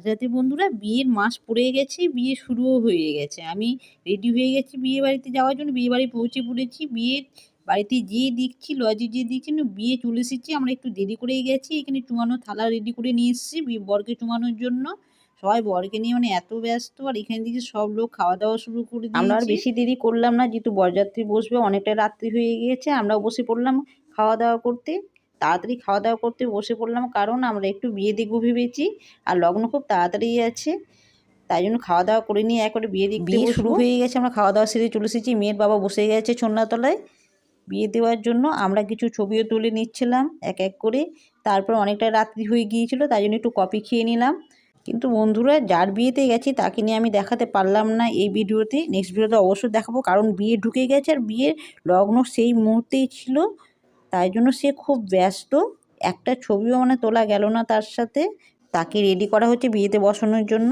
রাতে বন্ধুরা বিয়ের মাস পড়ে গেছে, বিয়ে শুরুও হয়ে গেছে। আমি রেডি হয়ে গেছি বিয়ে বাড়িতে যাওয়ার জন্য। বিয়ে বাড়ি পৌঁছে পড়েছি। বিয়ের বাড়িতে যেয়ে দেখছি, লজে যেয়ে দেখছি না বিয়ে চলে এসেছে। আমরা একটু দেরি করেই গেছি। এখানে চুমানোর থালা রেডি করে নিয়ে এসেছি বরকে চুমানোর জন্য। সবাই বরকে নিয়ে মানে এত ব্যস্ত, আর এখানে দেখছি সব লোক খাওয়া দাওয়া শুরু করে আমরা আর বেশি দেরি করলাম না, যেহেতু বরযাত্রী বসবে, অনেকটা রাত্রি হয়ে গিয়েছে। আমরাও বসে পড়লাম খাওয়া দাওয়া করতে। তাড়াতাড়ি খাওয়া দাওয়া করতে বসে পড়লাম, কারণ আমরা একটু বিয়ে দেখবো ভেবেছি, আর লগ্ন খুব তাড়াতাড়ি আছে। তাই জন্য খাওয়া দাওয়া করে নিয়ে একবারে বিয়ে দেখতে শুরু হয়ে গেছে। আমরা খাওয়া দাওয়া সেরে চলে এসেছি। মেয়ের বাবা বসে গেছে ছন্নাতলায় বিয়ে দেওয়ার জন্য। আমরা কিছু ছবিও তুলে নিচ্ছিলাম এক এক করে। তারপর অনেকটা রাত্রি হয়ে গিয়েছিল, তাই জন্য একটু কফি খেয়ে নিলাম। কিন্তু বন্ধুরা, যার বিয়েতে গেছি তাকে নিয়ে আমি দেখাতে পারলাম না এই ভিডিওতে। নেক্সট ভিডিওতে অবশ্যই দেখাবো, কারণ বিয়ে ঢুকে গেছে আর বিয়ের লগ্ন সেই মুহূর্তেই ছিল। তাই জন্য সে খুব ব্যস্ত, একটা ছবিও মানে তোলা গেল না তার সাথে। তাকে রেডি করা হচ্ছে বিয়েতে বসানোর জন্য।